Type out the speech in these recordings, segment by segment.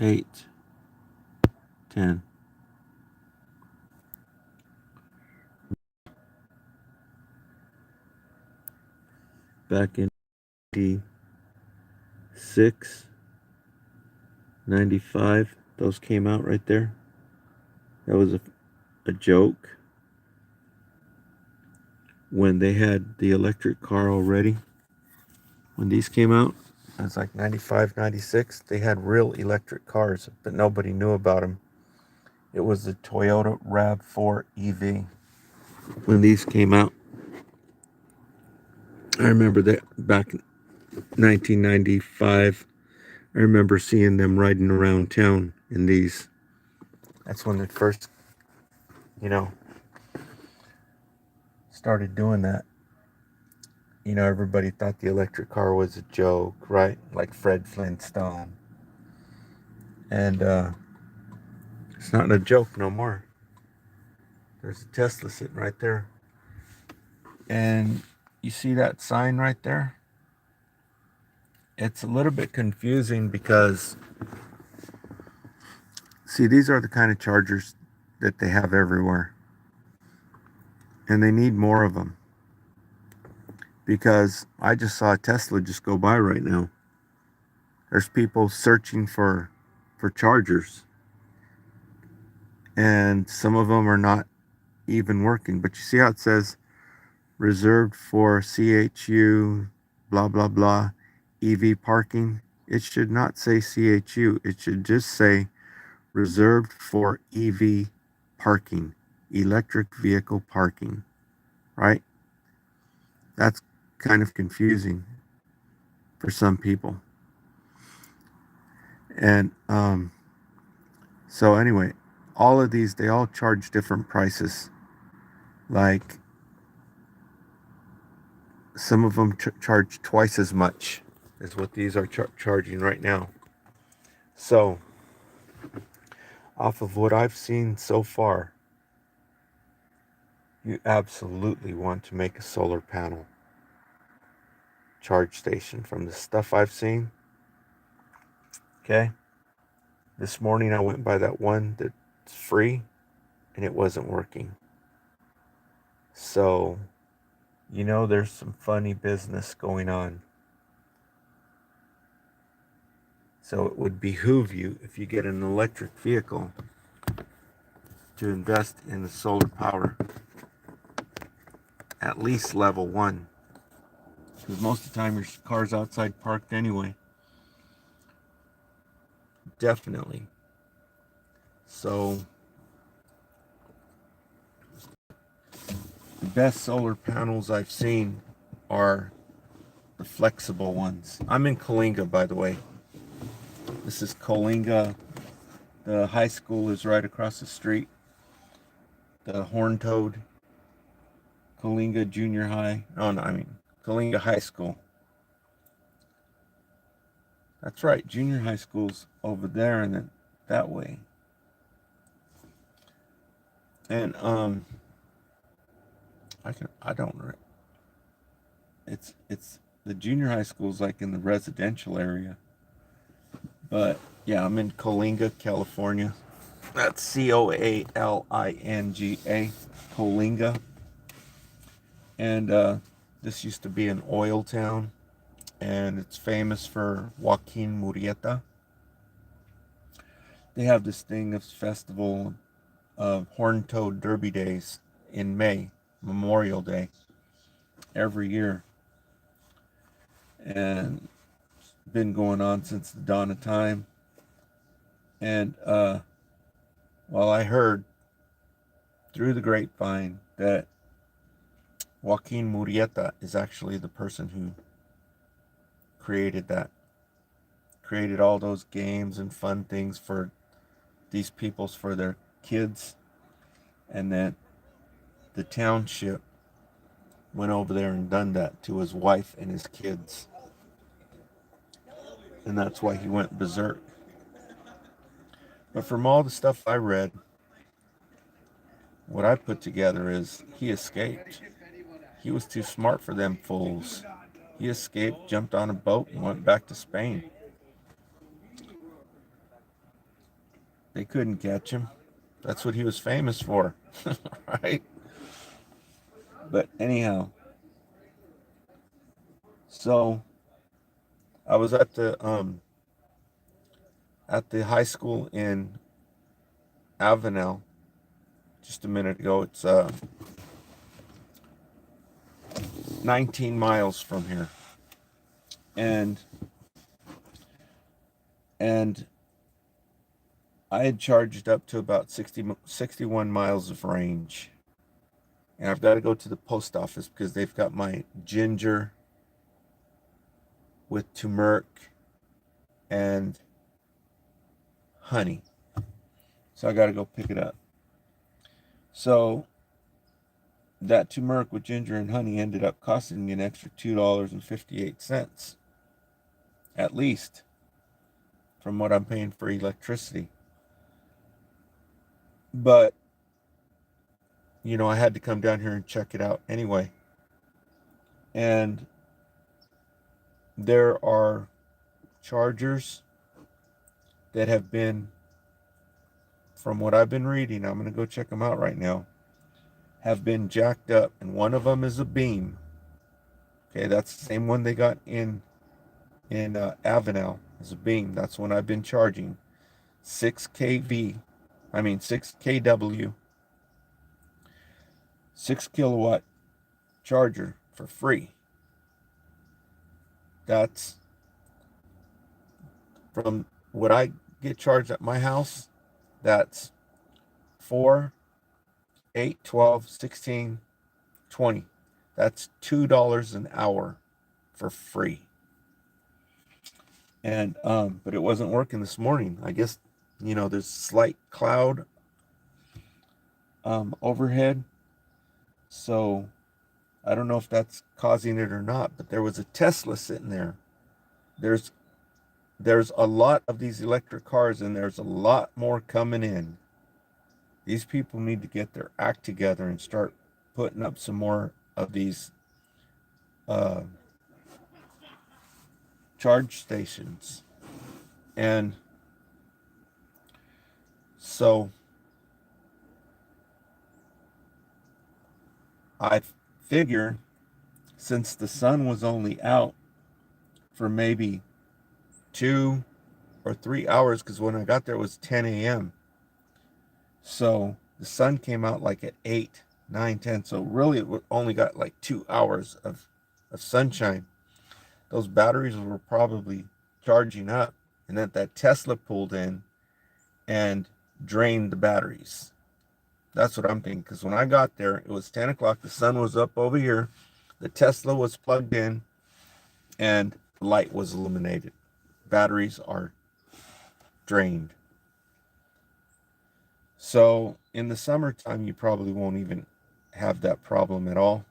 8, 10. Back in 96, 95, those came out right there. That was a joke when they had the electric car already. When these came out, it was like 95, 96. They had real electric cars, but nobody knew about them. It was the Toyota RAV4 EV. When these came out, I remember that back in 1995. I remember seeing them riding around town in these. That's when it first, you know, started doing that. Everybody thought the electric car was a joke, right? Like Fred Flintstone. And it's not a joke no more. There's a Tesla sitting right there. And you see that sign right there? It's a little bit confusing because, see, these are the kind of chargers that they have everywhere. And they need more of them. Because I just saw a Tesla just go by right now. There's people searching for chargers. And some of them are not even working. But you see how it says reserved for CHU, blah, blah, blah, EV parking? It should not say CHU. It should just say reserved for EV parking, electric vehicle parking, right? That's kind of confusing for some people. And so anyway, all of these, they all charge different prices. Like some of them charge twice as much as what these are charging right now. So off of what I've seen so far, you absolutely want to make a solar panel charge station from the stuff I've seen. Okay. This morning I went by that one that's free and it wasn't working. So, there's some funny business going on. So it would behoove you, if you get an electric vehicle, to invest in the solar power. At least level 1. Because most of the time your car's outside parked anyway. Definitely. So the best solar panels I've seen are the flexible ones. I'm in Coalinga, by the way. This is Coalinga. The high school is right across the street. The Horn Toad. Coalinga Junior High. Oh, no, Coalinga High School. That's right, junior high school's over there and then that way. And I don't, it's the junior high school's like in the residential area. But yeah, I'm in Coalinga, California. That's Coalinga, Coalinga. And this used to be an oil town, and it's famous for Joaquin Murrieta. They have this thing, this festival of Horn Toad Derby Days in May, Memorial Day, every year. And it's been going on since the dawn of time. And well, I heard through the grapevine that Joaquin Murrieta is actually the person who created that. Created all those games and fun things for these peoples, for their kids. And that the township went over there and done that to his wife and his kids. And that's why he went berserk. But from all the stuff I read, what I put together is he escaped. He was too smart for them fools. He escaped, jumped on a boat, and went back to Spain. They couldn't catch him. That's what he was famous for, right? But anyhow, so I was at the high school in Avenel just a minute ago. It's 19 miles from here, and and I had charged up to about 61 miles of range, and I've got to go to the post office because they've got my ginger with turmeric and honey, so I got to go pick it up. So that turmeric with ginger and honey ended up costing me an extra $2.58, at least, from what I'm paying for electricity. But, you know, I had to come down here and check it out anyway. And there are chargers that have been, from what I've been reading, I'm going to go check them out right now, have been jacked up. And one of them is a beam. Okay, that's the same one they got in Avenel as a beam. That's when I've been charging 6 kV, 6 kW, 6 kilowatt charger for free. That's from what I get charged at my house. That's 4, 8, 12, 16, 20. That's $2 an hour for free. And but it wasn't working this morning. I guess, you know, there's slight cloud overhead, so I don't know if that's causing it or not. But there was a Tesla sitting there. There's a lot of these electric cars, and there's a lot more coming in. These people need to get their act together and start putting up some more of these charge stations. And so I figure, since the sun was only out for maybe 2 or 3 hours, because when I got there it was 10 a.m. So the sun came out like at 8, 9, 10. So really it only got like 2 hours of sunshine. Those batteries were probably charging up, and then that Tesla pulled in and drained the batteries. That's what I'm thinking, because when I got there, it was 10 o'clock. The sun was up over here. The Tesla was plugged in, and the light was illuminated. Batteries are drained. So in the summertime, you probably won't even have that problem at all.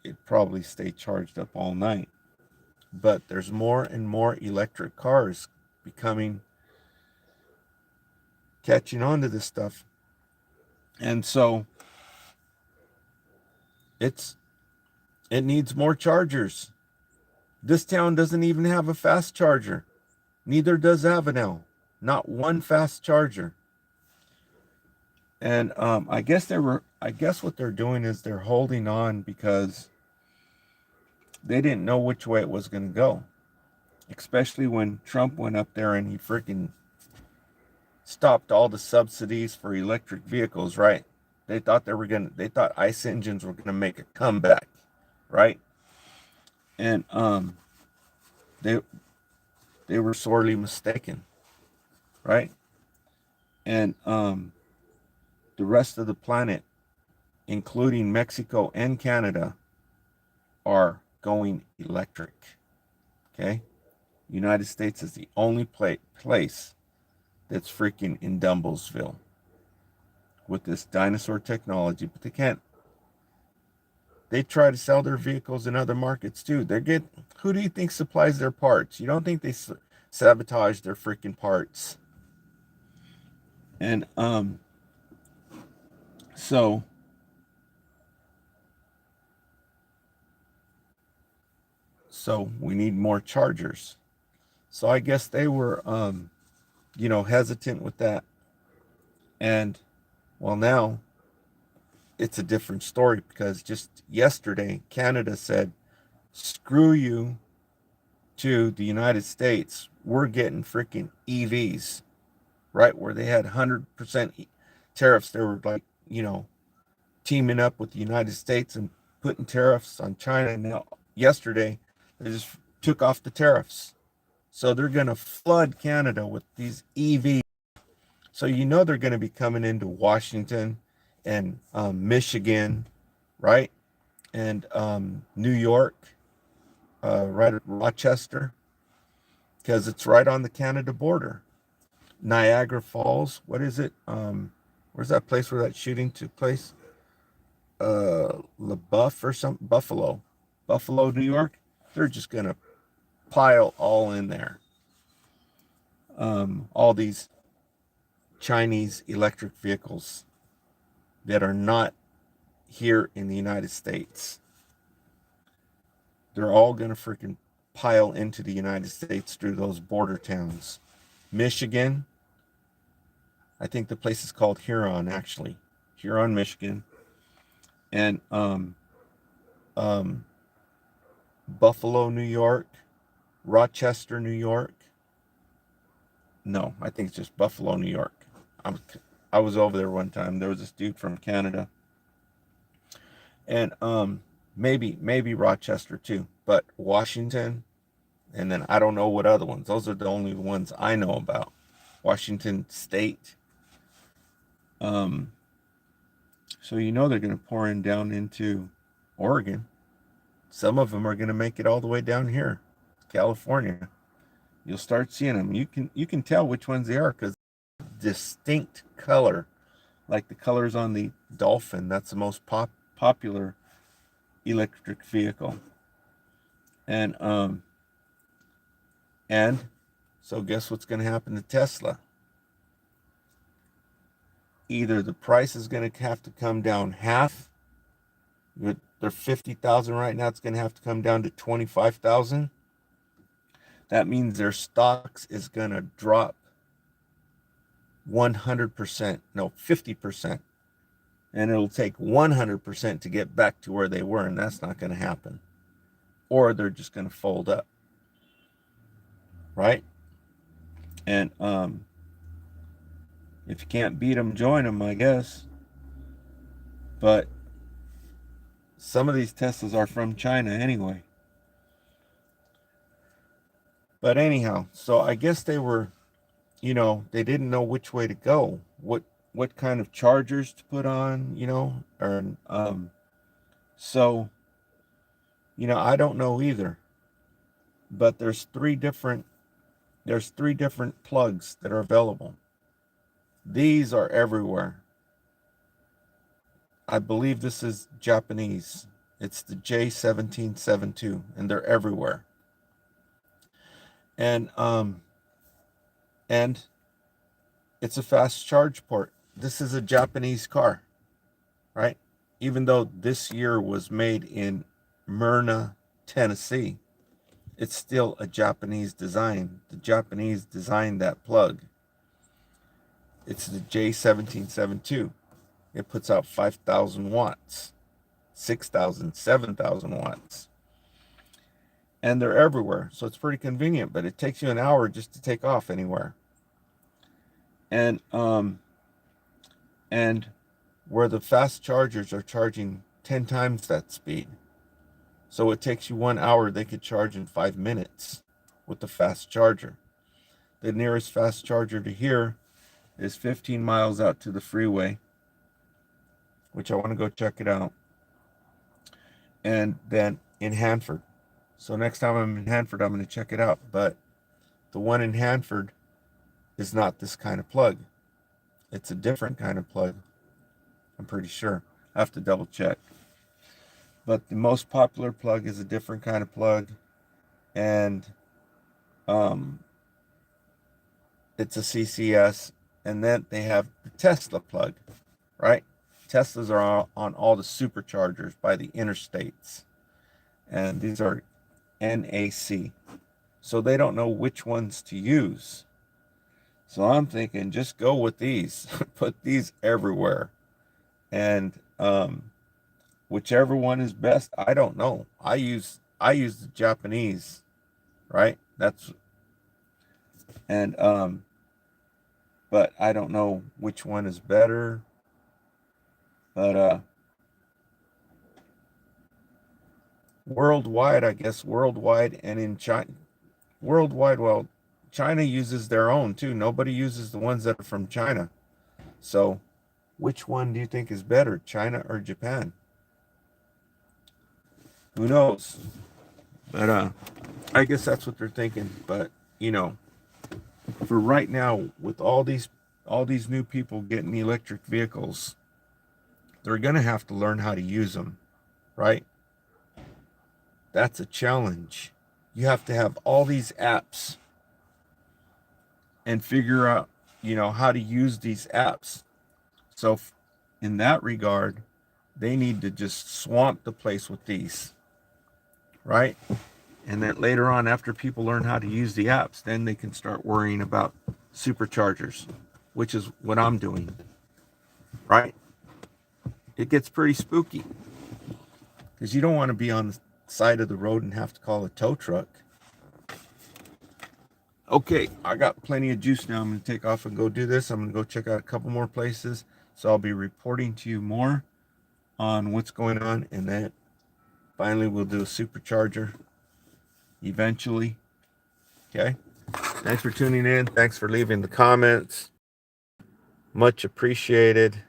It probably stay charged up all night. But there's more and more electric cars catching on to this stuff. And so it needs more chargers. This town doesn't even have a fast charger. Neither does Avenel. Not one fast charger. And I guess what they're doing is they're holding on because they didn't know which way it was going to go. Especially when Trump went up there and he freaking stopped all the subsidies for electric vehicles, right? They thought ICE engines were gonna make a comeback, right? And they were sorely mistaken, right? And the rest of the planet, including Mexico and Canada, are going electric. Okay? United States is the only place that's freaking in Dumblesville with this dinosaur technology, but they try to sell their vehicles in other markets too. Who do you think supplies their parts? You don't think they sabotage their freaking parts? And so we need more chargers. So I guess they were hesitant with that. And well, now it's a different story because just yesterday, Canada said, screw you to the United States. We're getting freaking EVs, right? Where they had 100% tariffs. They were like, teaming up with the United States and putting tariffs on China. And now, yesterday, they just took off the tariffs. So they're going to flood Canada with these EVs. So they're going to be coming into Washington and Michigan, right? And New York, right at Rochester, because it's right on the Canada border. Niagara Falls, what is it? Where's that place where that shooting took place? LaBeouf or something, Buffalo, New York. They're just gonna pile all in there. All these Chinese electric vehicles that are not here in the United States. They're all gonna freaking pile into the United States through those border towns. Michigan, I think the place is called Huron, actually. Huron, Michigan. And Buffalo, New York, Rochester, New York. No, I think it's just Buffalo, New York. I was over there one time. There was this dude from Canada, and maybe Rochester too, but Washington, and then I don't know what other ones. Those are the only ones I know about. Washington State. So they're going to pour in down into Oregon. Some of them are going to make it all the way down here, California. You'll start seeing them. You can tell which ones they are because distinct color, like the colors on the Dolphin. That's the most popular electric vehicle. And so guess what's going to happen to Tesla? Either the price is going to have to come down half. They're 50,000 right now. It's going to have to come down to 25,000. That means their stocks is going to drop 100%, no, 50%. And it'll take 100% to get back to where they were, and that's not going to happen. Or they're just going to fold up. Right? And if you can't beat them, join them, I guess. But some of these Teslas are from China anyway. But anyhow, so I guess they were, they didn't know which way to go, what kind of chargers to put on, or so, I don't know either. But there's three different plugs that are available. These are everywhere. I believe this is Japanese. It's the J1772, and they're everywhere. And it's a fast charge port. This is a Japanese car, right? Even though this year was made in Myrna, Tennessee, it's still a Japanese design. The Japanese designed that plug. It's the J1772. It puts out 5,000 watts, 6,000, 7,000 watts. And they're everywhere, so it's pretty convenient, but it takes you an hour just to take off anywhere. And where the fast chargers are charging 10 times that speed. So it takes you 1 hour, they could charge in 5 minutes with the fast charger. The nearest fast charger to here is 15 miles out to the freeway, which I want to go check it out. And then in Hanford. So next time I'm in Hanford, I'm going to check it out. But the one in Hanford is not this kind of plug. It's a different kind of plug. I'm pretty sure. I have to double check. But the most popular plug is a different kind of plug. And it's a CCS. And then they have the Tesla plug, right? Teslas are on all the superchargers by the interstates. And these are NAC. So they don't know which ones to use. So I'm thinking just go with these. Put these everywhere. And whichever one is best, I don't know. I use the Japanese, right? That's and but I don't know which one is better. But worldwide, I guess worldwide and in China worldwide, well, China uses their own too. Nobody uses the ones that are from China. So which one do you think is better, China or Japan? Who knows? But I guess that's what they're thinking. But you know, for right now, with all these new people getting electric vehicles, they're gonna have to learn how to use them, right? That's a challenge. You have to have all these apps and figure out, how to use these apps. So in that regard, they need to just swamp the place with these, right? And then later on, after people learn how to use the apps, then they can start worrying about superchargers, which is what I'm doing, right? It gets pretty spooky because you don't want to be on the side of the road and have to call a tow truck. Okay, I got plenty of juice now. I'm going to take off and go do this. I'm going to go check out a couple more places. So I'll be reporting to you more on what's going on. And then finally we'll do a supercharger eventually. Okay. Thanks for tuning in. Thanks for leaving the comments. Much appreciated.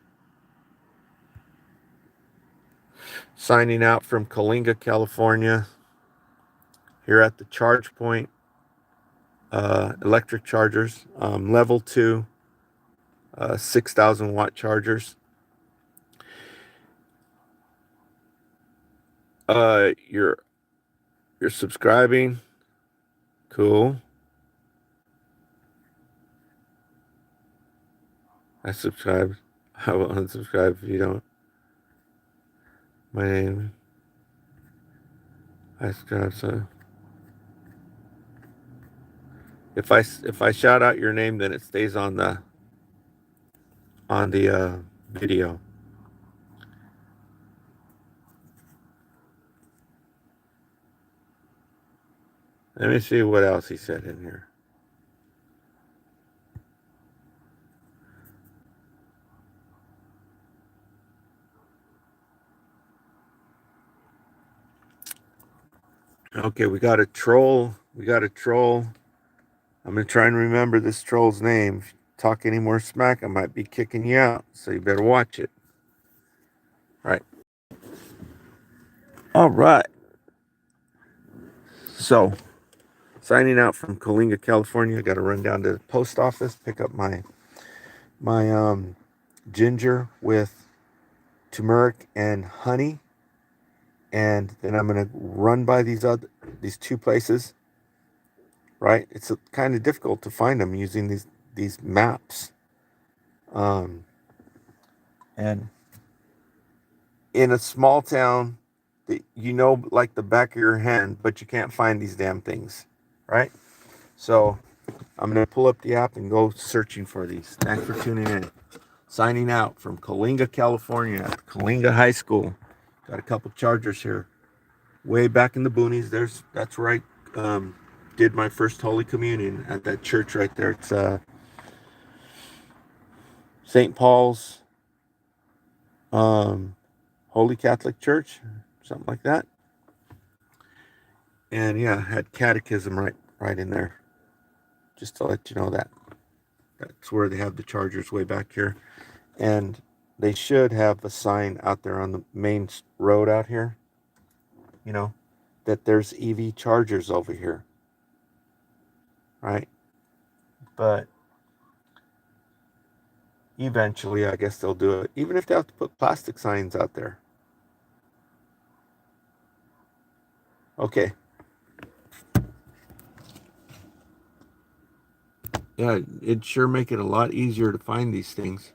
Signing out from Coalinga, California. Here at the Charge Point. Electric chargers. Level 2. 6,000 watt chargers. You're subscribing. Cool. I subscribed. I will unsubscribe if you don't. My name. I subscribe. So if I shout out your name, then it stays on the video. Let me see what else he said in here. Okay, we got a troll. I'm going to try and remember this troll's name. If you talk any more smack, I might be kicking you out. So you better watch it. All right. So, signing out from Coalinga, California. I got to run down to the post office, pick up my ginger with turmeric and honey. And then I'm going to run by these two places, right? It's kind of difficult to find them using these maps. And in a small town that like the back of your hand, but you can't find these damn things, right? So I'm going to pull up the app and go searching for these. Thanks for tuning in. Signing out from Coalinga, California, at Coalinga High School. Got a couple chargers here. Way back in the boonies, that's where I did my first Holy Communion, at that church right there. It's St. Paul's Holy Catholic Church, something like that. And yeah, had catechism right in there. Just to let you know that. That's where they have the chargers, way back here. And they should have a sign out there on the main road out here, that there's EV chargers over here, right? But eventually, I guess they'll do it, even if they have to put plastic signs out there. Okay. Yeah, it'd sure make it a lot easier to find these things.